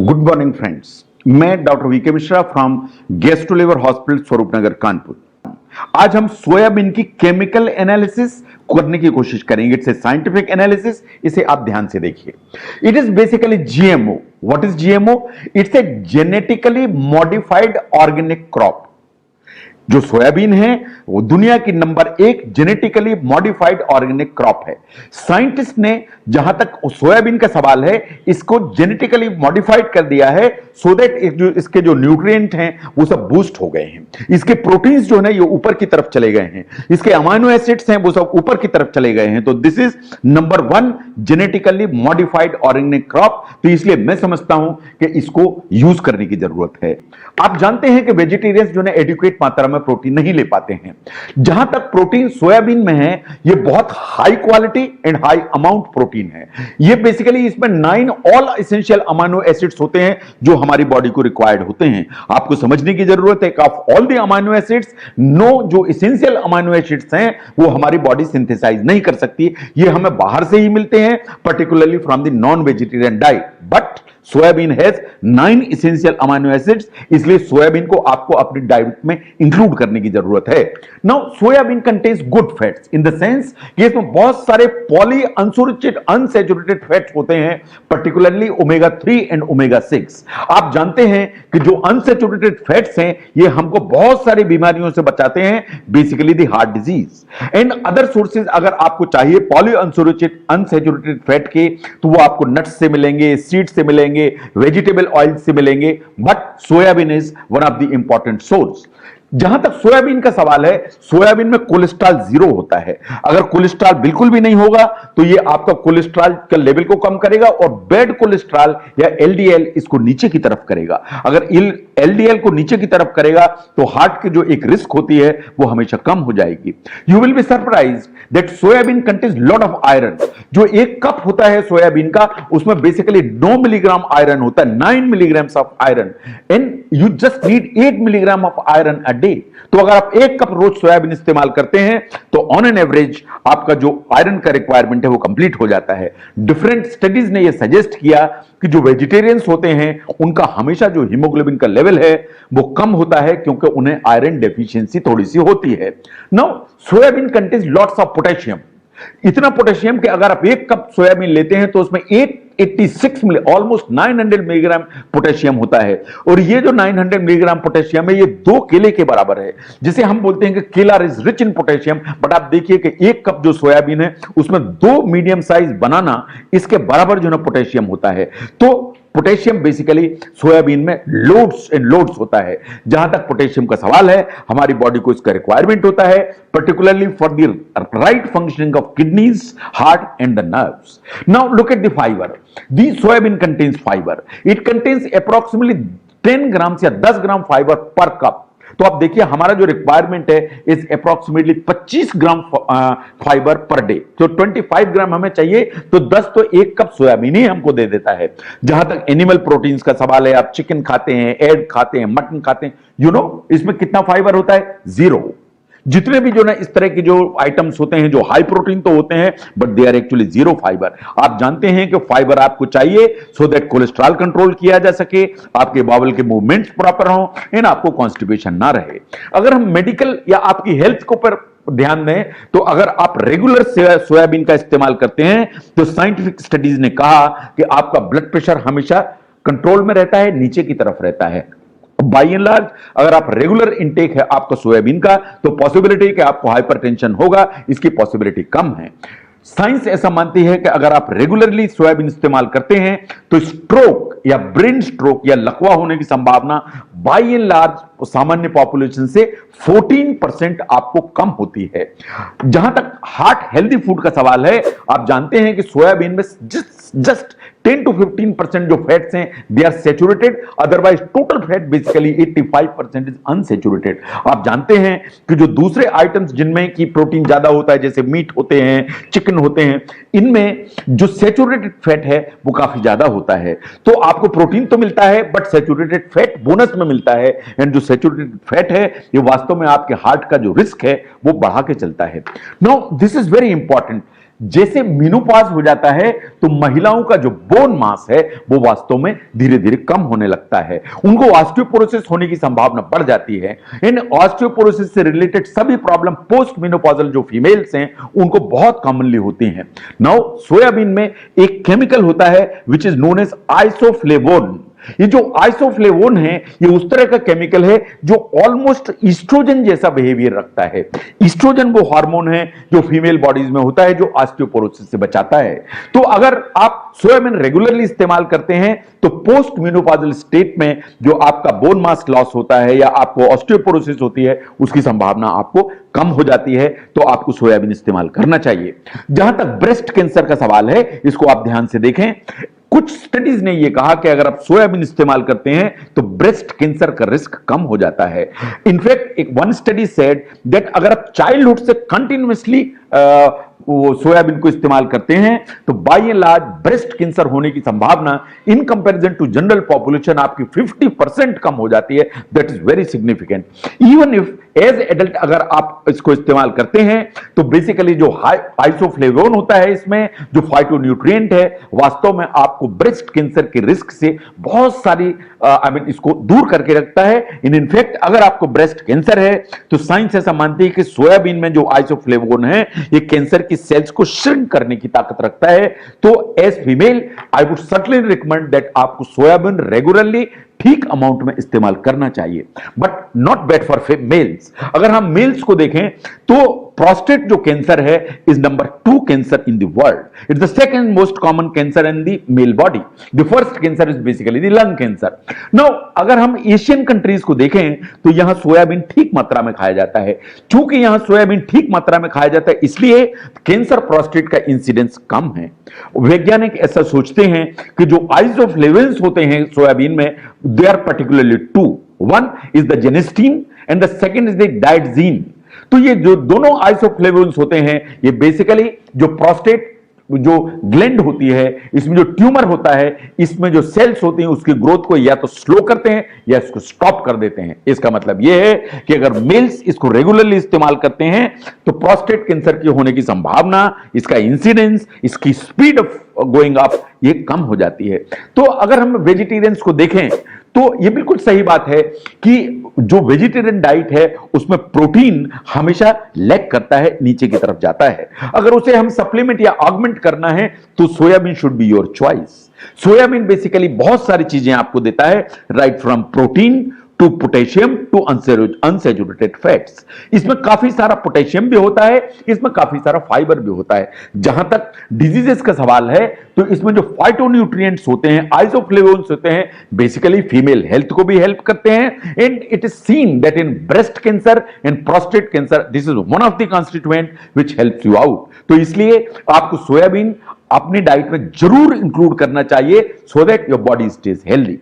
Good morning friends, मैं doctor VK Mishra from gastro liver hospital Swaroop Nagar Kanpur. आज हम सोयाबीन की केमिकल एनालिसिस करने की कोशिश करेंगे। इट्स ए साइंटिफिक एनालिसिस, इसे आप ध्यान से देखिए। It is basically GMO. What is GMO? It's a genetically modified organic crop. जो सोयाबीन है वो दुनिया की number 1 genetically modified organic crop है। साइंटिस्ट ने जहां तक सोयाबीन का सवाल है, इसको जेनेटिकली मॉडिफाइड कर दिया है सो दैट इसके जो न्यूट्रिएंट हैं वो सब बूस्ट हो गए हैं। इसके प्रोटीन्स जो है ये ऊपर की तरफ चले गए हैं, इसके अमाइनो एसिड्स हैं वो सब ऊपर की तरफ चले गए हैं। तो this is number 1 genetically modified organic crop. तो इसलिए मैं समझता हूं कि इसको यूज करने की जरूरत है। आप जानते हैं कि वेजिटेरियंस जो है एडिक्वेट मात्रा में प्रोटीन नहीं ले पाते हैं। जहां तक प्रोटीन सोयाबीन में है, ये बहुत high quality and high amount protein है। ये बेसिकली इसमें 9 ऑल एसेंशियल अमाइनो एसिड्स होते हैं जो हमारी बॉडी को रिक्वायर्ड होते हैं। आपको समझने की जरूरत है कि of all the amino acids, 9 जो एसेंशियल अमाइनो एसिड्स हैं वो हमारी बॉडी सिंथेसाइज नहीं कर सकती। ये हमें बाहर से ही मिलते हैं, particularly from the non vegetarian diet. But soybean has 9 essential amino acids, इसलिए सोयाबीन को आपको अपनी डाइट में इंक्लूड करने की जरूरत है। Now soybean contains good fats in the sense कि इसमें बहुत सारे पॉली अनसैचुरेटेड अनसैचुरेटेड फैट्स होते हैं, पर्टिकुलरली ओमेगा 3 एंड ओमेगा 6। आप जानते हैं कि जो अनसैचुरेटेड फैट्स हैं ये हमको बहुत सारी बीमारियों से बचाते हैं, basically the heart disease and other sources. अगर आपको चाहिए पॉली अनसैचुरेटेड फैट के, तो वो आपको नट्स से मिलेंगे, सीड से मिलेंगे, वेजिटेबल ऑयल से मिलेंगे, but soybean is one of the important source. जहां तक सोयाबीन का सवाल है, सोयाबीन में कोलेस्ट्रॉल 0 होता है। अगर कोलेस्ट्रॉल बिल्कुल भी नहीं होगा तो ये आपका कोलेस्ट्रॉल के लेवल को कम करेगा और बैड कोलेस्ट्रॉल या एलडीएल इसको नीचे की तरफ करेगा। अगर एलडीएल को नीचे की तरफ करेगा तो हार्ट की जो एक रिस्क होती है वो हमेशा कम हो जाएगी। You will be surprised that soybean contains lot of iron. जो 1 कप होता है सोयाबीन का, उसमें बेसिकली 9 मिलीग्राम आयरन होता है, 9 milligram of iron, and you just need 8 milligram of iron a day. तो अगर आप 1 कप रोज सोयाबीन इस्तेमाल करते हैं तो ऑन एन एवरेज आपका जो आयरन का रिक्वायरमेंट है वो कंप्लीट हो जाता है। डिफरेंट स्टडीज ने ये सजेस्ट किया कि जो वेजिटेरियंस होते हैं उनका हमेशा जो हीमोग्लोबिन का लेवल है वो कम होता है, क्योंकि उन्हें आयरन डेफिशिएंसी थोड़ी सी होती है। Now soybean contains lots of potassium. इतना पोटेशियम कि अगर आप 1 कप सोयाबीन लेते हैं तो उसमें 886 ऑलमोस्ट 900 मिलीग्राम पोटेशियम होता है। और ये जो 900 मिलीग्राम पोटेशियम है ये 2 केले के बराबर है, जिसे हम बोलते हैं कि केला is rich in potassium. But आप देखिए कि 1 कप जो सोयाबीन है उसमें 2 मीडियम साइज बनाना इसके बराबर जो ना पोटेशियम होता है। तो पोटेशियम बेसिकली सोयाबीन में लोड्स एंड लोड्स होता है। जहां तक पोटेशियम का सवाल है, हमारी बॉडी को इसका रिक्वायरमेंट होता है, particularly for the right functioning of kidneys, heart and the nerves. Now look at the fibre. The soybean contains fibre. It contains approximately 10 ग्राम या 10 ग्राम फाइबर पर कप। तो आप देखिए हमारा जो रिक्वायरमेंट है is approximately 25 gram fibre per day. तो 25 ग्राम हमें चाहिए, तो 10 तो 1 कप सोयाबीन ही हमको दे देता है। जहां तक एनिमल प्रोटीन्स का सवाल है, आप चिकन खाते हैं, एग खाते हैं, मटन खाते हैं, इसमें कितना फाइबर होता है? 0। जितने भी जो ना इस तरह के जो आइटम्स होते हैं जो हाई प्रोटीन तो होते हैं, but they are actually 0 fibre. आप जानते हैं कि फाइबर आपको चाहिए सो दैट कोलेस्ट्रॉल कंट्रोल किया जा सके, आपके बावल के मूवमेंट्स प्रॉपर हो एंड आपको कॉन्स्टिपेशन ना रहे। अगर हम मेडिकल या आपकी हेल्थ को पर ध्यान दें तो अगर आप रेगुलर सोयाबीन का इस्तेमाल करते हैं तो साइंटिफिक स्टडीज ने कहा कि आपका ब्लड प्रेशर हमेशा कंट्रोल में रहता है, नीचे की तरफ रहता है। बाई एंड लार्ज अगर आप रेगुलर इनटेक है आपका सोयाबीन का, तो पॉसिबिलिटी कि आपको हाइपरटेंशन होगा इसकी पॉसिबिलिटी कम है। साइंस ऐसा मानती है कि अगर आप रेगुलरली सोयाबीन इस्तेमाल करते हैं तो स्ट्रोक या ब्रेन स्ट्रोक या लकवा होने की संभावना बाई एंड लार्ज सामान्य पॉपुलेशन से 14% आपको कम होती है। जहां तक हार्ट हेल्दी फूड का सवाल है, आप जानते हैं कि सोयाबीन में जस्ट 10 to 15% जो फैट्स हैं they are saturated, otherwise total fat basically 85% is unsaturated. आप जानते हैं कि जो दूसरे आइटम्स जिनमें की प्रोटीन ज्यादा होता है, जैसे मीट होते हैं, चिकन होते हैं, इनमें जो सैचुरेटेड फैट है वो काफी ज्यादा होता है। तो आपको प्रोटीन तो मिलता है बट सैचुरेटेड फैट बोनस में मिलता है, एंड जो सैचुरेटेड फैट है ये वास्तव में आपके हार्ट का जो रिस्क है वो बढ़ा के चलता है। Now this is very important. जैसे मेनोपॉज हो जाता है तो महिलाओं का जो बोन मास है वो वास्तव में धीरे धीरे कम होने लगता है, उनको ऑस्टियोपोरोसिस होने की संभावना बढ़ जाती है। इन ऑस्टियोपोरोसिस से रिलेटेड सभी प्रॉब्लम पोस्ट मेनोपॉजल जो फीमेल्स हैं उनको बहुत कॉमनली होती हैं। नाउ सोयाबीन में एक केमिकल होता है which is known as isoflavone. ये जो आइसोफ्लेवोन है ये उस तरह का केमिकल है जो ऑलमोस्ट ईस्ट्रोजन जैसा बिहेवियर रखता है। ईस्ट्रोजन वो हार्मोन है जो फीमेल बॉडीज में होता है जो ऑस्टियोपोरोसिस से बचाता है। तो अगर आप सोयाबीन रेगुलरली इस्तेमाल करते हैं तो पोस्ट मेनोपॉजल स्टेट में जो आपका बोन मास लॉस होता है या आपको ऑस्टियोपोरोसिस होती है उसकी संभावना आपको कम हो जाती है, तो आपको सोयाबीन इस्तेमाल करना चाहिए। जहां तक ब्रेस्ट कैंसर का सवाल है इसको आप ध्यान से देखें। कुछ स्टडीज ने यह कहा कि अगर आप सोयाबीन इस्तेमाल करते हैं तो ब्रेस्ट कैंसर का रिस्क कम हो जाता है। इनफैक्ट एक वन स्टडी सेड दैट अगर आप चाइल्डहुड से कंटिन्यूअसली वो सोयाबीन को इस्तेमाल करते हैं तो by and large breast cancer होने की संभावना in comparison to general population आपकी 50% कम हो जाती है। That is very significant. Even if as adult अगर आप इसको इस्तेमाल करते हैं तो बेसिकली जो आइसोफ्लेवोन होता है इसमें जो फाइटोन्यूट्रिएंट है वास्तव में आपको ब्रेस्ट कैंसर के रिस्क से बहुत सारी इसको दूर करके रखता है। इनफैक्ट अगर आपको ब्रेस्ट कैंसर है तो साइंस ऐसा मानती है कि सोयाबीन में जो आइसोफ्लेवोन है ये कैंसर की सेल्स को श्रिंक करने की ताकत रखता है। तो as female I would certainly recommend that आपको सोयाबीन रेगुलरली ठीक अमाउंट में इस्तेमाल करना चाहिए, but not bad for males. अगर हम मेल्स को देखें तो प्रोस्टेट जो कैंसर है is number 2 cancer in the world. It's the second most common cancer in the male body. The first cancer is basically the lung cancer. Now अगर हम Asian countries को देखें तो यहां सोयाबीन ठीक मात्रा में खाया जाता है। चूंकि यहां सोयाबीन ठीक मात्रा में खाया जाता है इसलिए कैंसर प्रोस्टेट का इंसिडेंस कम है। वैज्ञानिक ऐसा सोचते हैं कि जो आइसोफ्लेवोन्स होते हैं सोयाबीन में they are particularly two. One is the genistein and the second is the digoxin. तो ये जो दोनों आइसोफ्लेवोन्स होते हैं ये बेसिकली जो प्रोस्टेट जो ग्लैंड होती है इसमें जो ट्यूमर होता है इसमें जो सेल्स होती हैं उसकी ग्रोथ को या तो स्लो करते हैं या इसको स्टॉप कर देते हैं। इसका मतलब यह है कि अगर मेल्स इसको रेगुलरली इस्तेमाल करते हैं तो प्रोस्टेट कैंसर की होने की संभावना, इसका इंसिडेंस, इसकी स्पीड ऑफ गोइंग अप ये कम हो जाती है। तो अगर हम वेजिटेरियंस को देखें तो ये बिल्कुल सही बात है कि जो वेजिटेरियन डाइट है उसमें प्रोटीन हमेशा लैक करता है, नीचे की तरफ जाता है। अगर उसे हम सप्लीमेंट या ऑगमेंट करना है तो soybean should be your choice. Soybean basically बहुत सारी चीजें आपको देता है, right from protein to potassium to unsaturated fats. इसमें काफी सारा पोटेशियम भी होता है, इसमें काफी सारा फाइबर भी होता है। जहां तक डिजीजेस का सवाल है तो इसमें जो फाइटोन्यूट्रिएंट्स होते हैं, आइसोफ्लेवोन्स होते हैं, बेसिकली फीमेल हेल्थ को भी हेल्प करते हैं। And it is seen that in breast cancer and prostate cancer this is one of the constituent which helps you out. तो इसलिए आपको सोयाबीन अपनी डाइट में जरूर इंक्लूड करना चाहिए so that your body stage healthy.